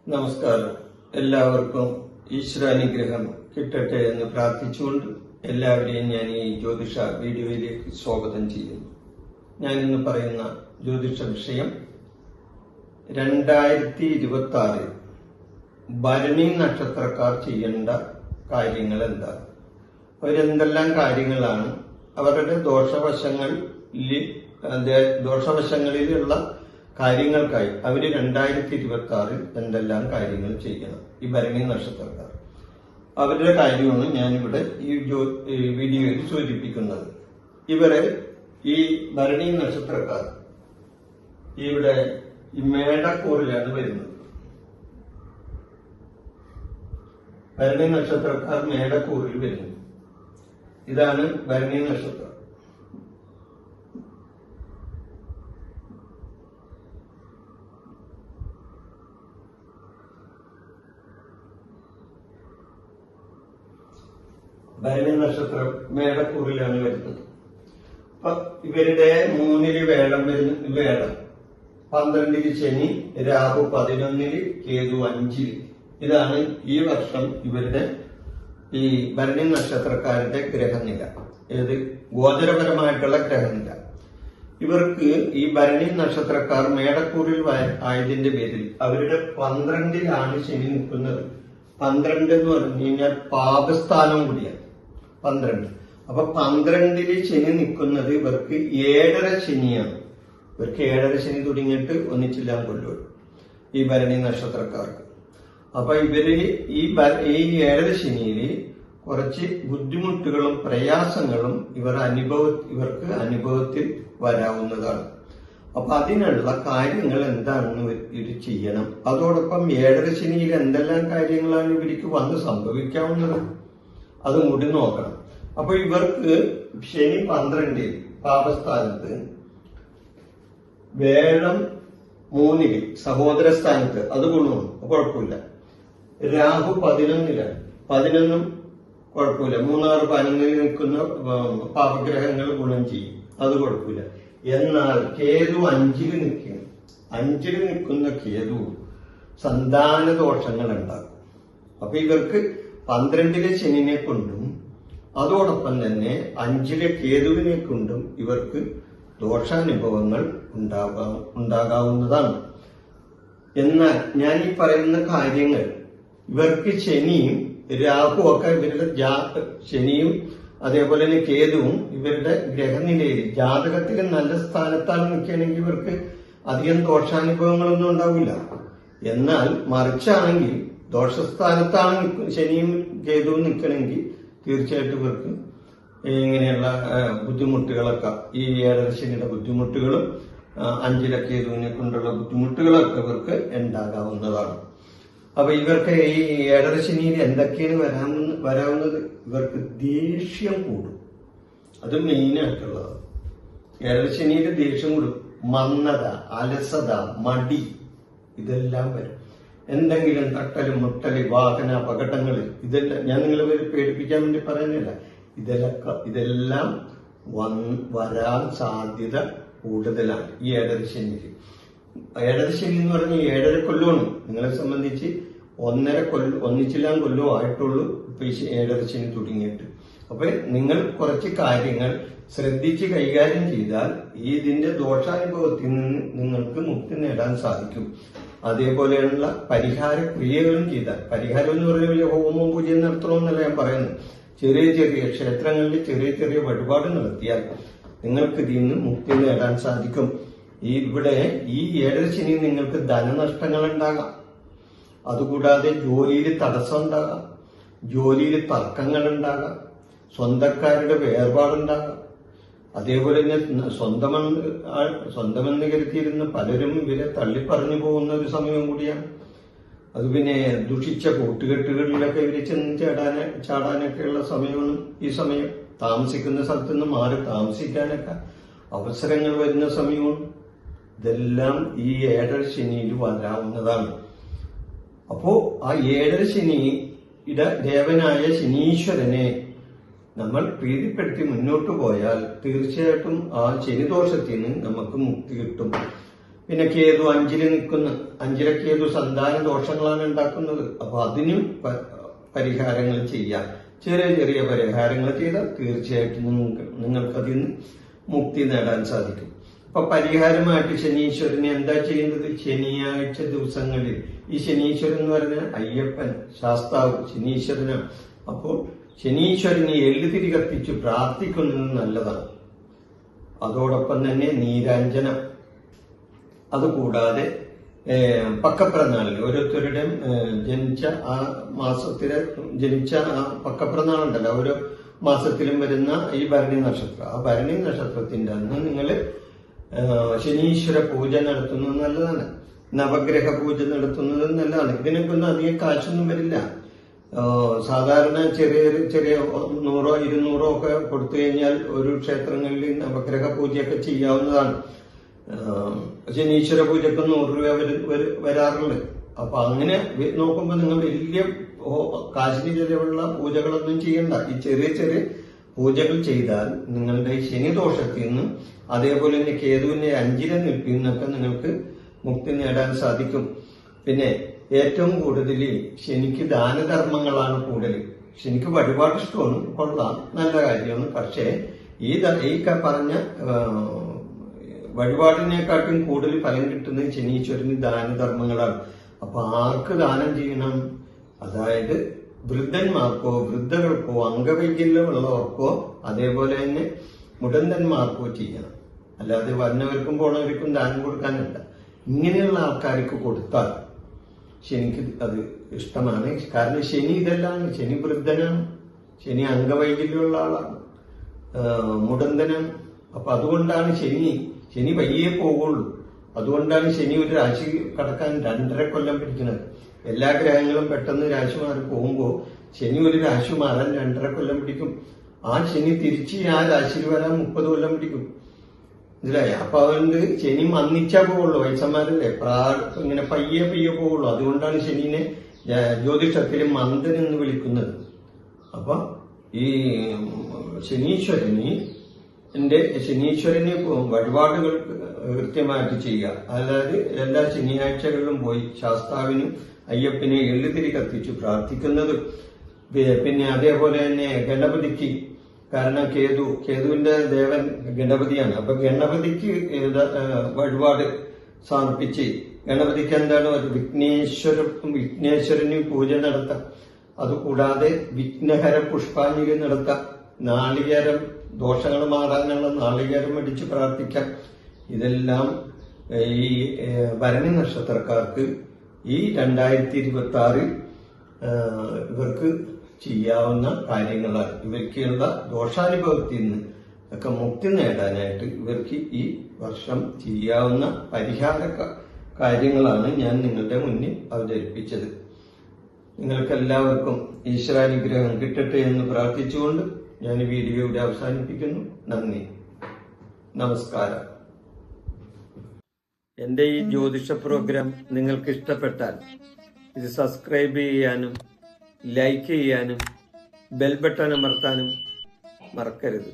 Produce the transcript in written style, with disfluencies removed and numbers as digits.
നമസ്കാരം. എല്ലാവർക്കും ഈശ്വരാനുഗ്രഹം കിട്ടട്ടെ എന്ന് പ്രാർത്ഥിച്ചുകൊണ്ട് എല്ലാവരെയും ഞാൻ ഈ ജ്യോതിഷ വീഡിയോയിലേക്ക് സ്വാഗതം ചെയ്യുന്നു. ഞാൻ ഇന്ന് പറയുന്ന ജ്യോതിഷ വിഷയം 2026 ഭരണി നക്ഷത്രക്കാർ ചെയ്യേണ്ട കാര്യങ്ങൾ എന്താണ്, അവരെന്തെല്ലാം കാര്യങ്ങളാണ് അവരുടെ ദോഷവശങ്ങളിലുള്ള കാര്യങ്ങൾക്കായി അവർ 2026 എന്തെല്ലാം കാര്യങ്ങൾ ചെയ്യണം. ഈ ഭരണി നക്ഷത്രക്കാർ അവരുടെ കാര്യമാണ് ഞാനിവിടെ ഈ വീഡിയോയിൽ സൂചിപ്പിക്കുന്നത്. ഇവരെ ഈ ഭരണി നക്ഷത്രക്കാർ ഇവിടെ ഈ മേടക്കൂറിലാണ് വരുന്നത്. ഭരണി നക്ഷത്രക്കാർ മേടക്കൂറിൽ വരുന്നു. ഇതാണ് ഭരണി നക്ഷത്രം. ഭരണി നക്ഷത്രം മേടക്കൂറിലാണ് വരുന്നത്. അപ്പൊ ഇവരുടെ 3 വേളം വരുന്ന വേളം, 12 ശനി, രാഹു 11, കേതു 5. ഇതാണ് ഈ വർഷം ഇവരുടെ ഈ ഭരണി നക്ഷത്രക്കാരുടെ ഗ്രഹനില. ഏത് ഗോചരപരമായിട്ടുള്ള ഗ്രഹനില. ഇവർക്ക് ഈ ഭരണി നക്ഷത്രക്കാർ മേടക്കൂറിൽ ആയതിന്റെ പേരിൽ അവരുടെ 12ലാണ് ശനി നിൽക്കുന്നത്. 12 എന്ന് പറഞ്ഞു കഴിഞ്ഞാൽ പാപസ്ഥാനം കൂടിയാണ് 12. അപ്പൊ 12 ശനി നിൽക്കുന്നത് ഇവർക്ക് 7.5 ശനിയാണ്. ഇവർക്ക് 7.5 ശനി തുടങ്ങിയിട്ട് ഒന്നിച്ചില്ലാൻ കൊല്ലും ഈ ഭരണി നക്ഷത്രക്കാർക്ക്. അപ്പൊ ഇവര് ഈ 7.5 ശനിയിൽ കുറച്ച് ബുദ്ധിമുട്ടുകളും പ്രയാസങ്ങളും ഇവർക്ക് അനുഭവത്തിൽ വരാവുന്നതാണ്. അപ്പൊ അതിനുള്ള കാര്യങ്ങൾ എന്താണെന്ന് ഇവർ ചെയ്യണം. അതോടൊപ്പം 7.5 ശനിയിൽ എന്തെല്ലാം കാര്യങ്ങളാണ് ഇവർക്ക് വന്ന് സംഭവിക്കാവുന്നത് അതും കൂടി നോക്കണം. അപ്പൊ ഇവർക്ക് ശനി 12 പാപസ്ഥാനത്ത്, വേഴം 3 സഹോദര സ്ഥാനത്ത്, അത് ഗുണമാണ്, കുഴപ്പമില്ല. രാഹു 11 11 കുഴപ്പമില്ല. 3, 6, 11 നിൽക്കുന്ന പാപഗ്രഹങ്ങൾ ഗുണം ചെയ്യും, അത് കുഴപ്പമില്ല. എന്നാൽ കേതു 5 നിൽക്കുന്നു. 5 നിൽക്കുന്ന കേതു സന്താന ദോഷങ്ങൾ ഉണ്ടാക്കും. അപ്പൊ ഇവർക്ക് 12 ശനിനെ കൊണ്ടും അതോടൊപ്പം തന്നെ 5 കേതുവിനെ കൊണ്ടും ഇവർക്ക് ദോഷാനുഭവങ്ങൾ ഉണ്ടാകാവുന്നതാണ്. എന്നാൽ ഞാൻ ഈ പറയുന്ന കാര്യങ്ങൾ ഇവർക്ക് ശനിയും രാഹു ഒക്കെ ഇവരുടെ ശനിയും അതേപോലെ തന്നെ കേതുവും ഇവരുടെ ഗ്രഹനിലയിൽ ജാതകത്തിൽ നല്ല സ്ഥാനത്താണ് നിൽക്കുകയാണെങ്കിൽ ഇവർക്ക് അധികം ദോഷാനുഭവങ്ങളൊന്നും ഉണ്ടാവില്ല. എന്നാൽ മറിച്ചാണെങ്കിൽ ദോഷസ്ഥാനത്താണ് ശനിയും കേതുവും നിൽക്കണമെങ്കിൽ തീർച്ചയായിട്ടും ഇവർക്ക് ഇങ്ങനെയുള്ള ബുദ്ധിമുട്ടുകളൊക്കെ, ഈ 7.5 ശനിയുടെ ബുദ്ധിമുട്ടുകളും 5 കേതുവിനെ കൊണ്ടുള്ള ബുദ്ധിമുട്ടുകളൊക്കെ ഇവർക്ക് ഉണ്ടാകാവുന്നതാണ്. അപ്പൊ ഇവർക്ക് ഈ 7.5 ശനിയിൽ എന്തൊക്കെയാണ് വരാവുന്നത്? ഇവർക്ക് ദേഷ്യം കൂടും, അത് മെയിനായിട്ടുള്ളതാണ്. 7.5 ശനിയിൽ ദേഷ്യം കൂടും, മന്ദത, അലസത, മടി, ഇതെല്ലാം വരും. എന്തെങ്കിലും തട്ടല്, മുട്ടല്, വാഹന അപകടങ്ങൾ, ഇതെല്ലാം ഞാൻ നിങ്ങളെ പേടിപ്പിക്കാൻ വേണ്ടി പറയുന്നില്ല. ഇതെല്ലാം വരാൻ സാധ്യത കൂടുതലാണ് ഈ 7.5 ശനിയിൽ. 7.5 ശനി എന്ന് പറഞ്ഞാൽ 7.5 കൊല്ലമാണ്. നിങ്ങളെ സംബന്ധിച്ച് 1.5 കൊല്ലം, ഒന്നിച്ചില്ലാൻ കൊല്ലം ആയിട്ടുള്ളൂ ഇപ്പൊ ഈ 7.5 ശനി തുടങ്ങിയിട്ട്. അപ്പൊ നിങ്ങൾ കുറച്ച് കാര്യങ്ങൾ ശ്രദ്ധിച്ച് കൈകാര്യം ചെയ്താൽ ഇതിന്റെ ദോഷാനുഭവത്തിൽ നിന്ന് നിങ്ങൾക്ക് മുക്തി നേടാൻ സാധിക്കും. അതേപോലെയുള്ള പരിഹാര ക്രിയകളും ചെയ്താൽ, പരിഹാരം എന്ന് പറഞ്ഞാൽ വലിയ ഹോമവും പൂജയും നടത്തണമെന്നല്ല ഞാൻ പറയുന്നത്. ചെറിയ ചെറിയ ക്ഷേത്രങ്ങളിൽ ചെറിയ വഴിപാട് നടത്തിയാൽ നിങ്ങൾക്ക് ഇതിൽ നിന്ന് മുക്തി നേടാൻ സാധിക്കും. ഇവിടെ ഈ 7.5 ശനി നിങ്ങൾക്ക് ധനനഷ്ടങ്ങൾ ഉണ്ടാകാം. അതുകൂടാതെ ജോലിയിൽ തടസ്സം ഉണ്ടാകാം, ജോലിയിൽ തർക്കങ്ങൾ ഉണ്ടാകാം, സ്വന്തക്കാരുടെ വേർപാടുണ്ടാകാം. അതേപോലെ തന്നെ സ്വന്തമെന്ന് കരുതിയിരുന്ന പലരും ഇവരെ തള്ളിപ്പറഞ്ഞു പോകുന്ന ഒരു സമയം കൂടിയാണ്. അത് പിന്നെ ദുഷിച്ച കൂട്ടുകെട്ടുകളിലൊക്കെ ഇവര് ചെന്ന് ചാടാനൊക്കെയുള്ള സമയമാണ് ഈ സമയം. താമസിക്കുന്ന സ്ഥലത്ത് നിന്ന് മാറി താമസിക്കാനൊക്കെ അവസരങ്ങൾ വരുന്ന സമയമാണ്. ഇതെല്ലാം ഈ 7.5 ശനിയിൽ വരാവുന്നതാണ്. അപ്പോ ആ 7.5 ശനിയുടെ ദേവനായ ശനീശ്വരനെ നമ്മൾ പ്രീതിപ്പെടുത്തി മുന്നോട്ട് പോയാൽ തീർച്ചയായിട്ടും ആ ശനിദോഷത്തിൽ നിന്ന് നമുക്ക് മുക്തി കിട്ടും. പിന്നെ കേതു അഞ്ചിലെ കേതു സന്താന ദോഷങ്ങളാണ് ഉണ്ടാക്കുന്നത്. അപ്പൊ അതിനും പരിഹാരങ്ങൾ ചെയ്യാം. ചെറിയ ചെറിയ പരിഹാരങ്ങൾ ചെയ്താൽ തീർച്ചയായിട്ടും നിങ്ങൾക്കതിൽ നിന്ന് മുക്തി നേടാൻ സാധിക്കും. അപ്പൊ പരിഹാരമായിട്ട് ശനീശ്വരനെ എന്താ ചെയ്യുന്നത്? ശനിയാഴ്ച ദിവസങ്ങളിൽ ഈ ശനീശ്വരൻ എന്ന് പറഞ്ഞാൽ അയ്യപ്പൻ ശാസ്താവ് ശനീശ്വരനാണ്. അപ്പോൾ ശനീശ്വരനെ എള്ളുതിരി കത്തിച്ച് പ്രാർത്ഥിക്കുന്നത് നല്ലതാണ്. അതോടൊപ്പം തന്നെ നീരാഞ്ജനം, അതുകൂടാതെ പക്കപ്പിറന്നാളിൽ ഓരോരുത്തരുടെയും ജനിച്ച ആ മാസത്തിലെ ജനിച്ച ആ പക്കപ്പിറന്നാളുണ്ടല്ലോ, ഓരോ മാസത്തിലും വരുന്ന ഈ ഭരണി നക്ഷത്രം, ആ ഭരണി നക്ഷത്രത്തിന്റെ അന്ന് നിങ്ങൾ ശനീശ്വര പൂജ നടത്തുന്നത് നല്ലതാണ്. നവഗ്രഹ പൂജ നടത്തുന്നത് നല്ലതാണ്. ഇതിനൊക്കെ അധികം കാശൊന്നും വരില്ല. സാധാരണ ചെറിയ 100 200 ഒക്കെ കൊടുത്തു കഴിഞ്ഞാൽ ഒരു ക്ഷേത്രങ്ങളിൽ നവഗ്രഹ പൂജയൊക്കെ ചെയ്യാവുന്നതാണ്. ശനീശ്വര പൂജക്ക് 100 രൂപ വരാറുണ്ട്. അപ്പൊ അങ്ങനെ നോക്കുമ്പോൾ നിങ്ങൾ വലിയ കാശിന് ചെലവുള്ള പൂജകളൊന്നും ചെയ്യണ്ട. ഈ ചെറിയ ചെറിയ പൂജകൾ ചെയ്താൽ നിങ്ങളുടെ ശനിദോഷത്തിൽ നിന്നും അതേപോലെ തന്നെ കേതുവിന്റെ 5ലെ നിൽപ്പിൽ നിന്നൊക്കെ നിങ്ങൾക്ക് മുക്തി നേടാൻ സാധിക്കും. പിന്നെ ഏറ്റവും കൂടുതൽ ശനിക്ക് ദാനധർമ്മങ്ങളാണ് കൂടുതൽ. ശനിക്ക് വഴിപാട് ഇഷ്ടമാണ്, കൊള്ളാം, നല്ല കാര്യമാണ്. പക്ഷേ ഈ പറഞ്ഞ വഴിപാടിനെക്കാട്ടും കൂടുതൽ ഫലം കിട്ടുന്നത് ശനീശ്വരന് ദാനധർമ്മങ്ങളാണ്. അപ്പൊ ആർക്ക് ദാനം ചെയ്യണം? അതായത് വൃദ്ധന്മാർക്കോ വൃദ്ധകൾക്കോ അംഗവൈകല്യമുള്ളവർക്കോ അതേപോലെ തന്നെ മുടന്തന്മാർക്കോ ചെയ്യണം. അല്ലാതെ വന്നവർക്കും പോണവർക്കും ദാനം കൊടുക്കാനല്ല. ഇങ്ങനെയുള്ള ആൾക്കാർക്ക് കൊടുത്താൽ ശനിക്ക് അത് ഇഷ്ടമാണ്. കാരണം ശനി ഇതെല്ലാം, ശനി വൃദ്ധനാണ്, ശനി അംഗവൈകല്യമുള്ള ആളാണ്, മുടന്തനാണ്. അപ്പൊ അതുകൊണ്ടാണ് ശനി വയ്യേ പോകുള്ളൂ. അതുകൊണ്ടാണ് ശനി ഒരു രാശി കടക്കാൻ 2.5 കൊല്ലം പിടിക്കുന്നത്. എല്ലാ ഗ്രഹങ്ങളും പെട്ടെന്ന് രാശി മാറി പോകുമ്പോൾ ശനി ഒരു രാശി മാറാൻ 2.5 കൊല്ലം പിടിക്കും. ആ ശനി തിരിച്ച് ആ രാശിയിൽ വരാൻ 30 കൊല്ലം പിടിക്കും. മനസ്സിലായി? അപ്പൊ അതുകൊണ്ട് ശനി മന്നിച്ചാ പോവുള്ളൂ. വയസ്സന്മാരല്ലേ, ഇങ്ങനെ പയ്യെ പോവുള്ളൂ. അതുകൊണ്ടാണ് ശനിനെ ജ്യോതിഷത്തിൽ മന്ദൻ എന്ന് വിളിക്കുന്നത്. അപ്പൊ ഈ ശനീശ്വരന് വഴിപാടുകൾ കൃത്യമായിട്ട് ചെയ്യുക. അതായത് എല്ലാ ശനിയാഴ്ചകളിലും പോയി ശാസ്താവിനും അയ്യപ്പനെ എള്ളുതിരി കത്തിച്ച് പ്രാർത്ഥിക്കുന്നത്. പിന്നെ അതേപോലെ തന്നെ ഗണപതിക്ക്, കാരണം കേതുവിന്റെ ദേവൻ ഗണപതിയാണ്. അപ്പൊ ഗണപതിക്ക് വഴിപാട് സമർപ്പിച്ച് ഗണപതിക്ക് എന്താണ് വിഘ്നേശ്വരന് പൂജ നടത്താം. അതുകൂടാതെ വിഘ്നഹര പുഷ്പാഞ്ജലി നടത്താം. നാളികേരം, ദോഷങ്ങൾ മാറാനുള്ള നാളികേരം അടിച്ച് പ്രാർത്ഥിക്കാം. ഇതെല്ലാം ഈ ഭരണി നക്ഷത്രക്കാർക്ക് ഈ 2026 ഇവർക്ക് ചെയ്യാവുന്ന കാര്യങ്ങളാണ്. ഇവർക്കുള്ള ദോഷാനുഭവത്തിൽ നിന്ന് ഒക്കെ മുക്തി നേടാനായിട്ട് ഇവർക്ക് ഈ വർഷം ചെയ്യാവുന്ന പരിഹാര കാര്യങ്ങളാണ് ഞാൻ നിങ്ങളുടെ മുന്നിൽ അവതരിപ്പിച്ചത്. നിങ്ങൾക്കെല്ലാവർക്കും ഈശ്വരാനുഗ്രഹം കിട്ടട്ടെ എന്ന് പ്രാർത്ഥിച്ചുകൊണ്ട് ഞാൻ ഈ വീഡിയോ ഇവിടെ അവസാനിപ്പിക്കുന്നു. നന്ദി, നമസ്കാരം. എൻ്റെ ഈ ജ്യോതിഷ പ്രോഗ്രാം നിങ്ങൾക്ക് ഇഷ്ടപ്പെട്ടാൽ ഇത് സബ്സ്ക്രൈബ് ചെയ്യാനും ലൈക്ക് ചെയ്യാനും ബെൽ ബട്ടൺ അമർത്താനും മറക്കരുത്.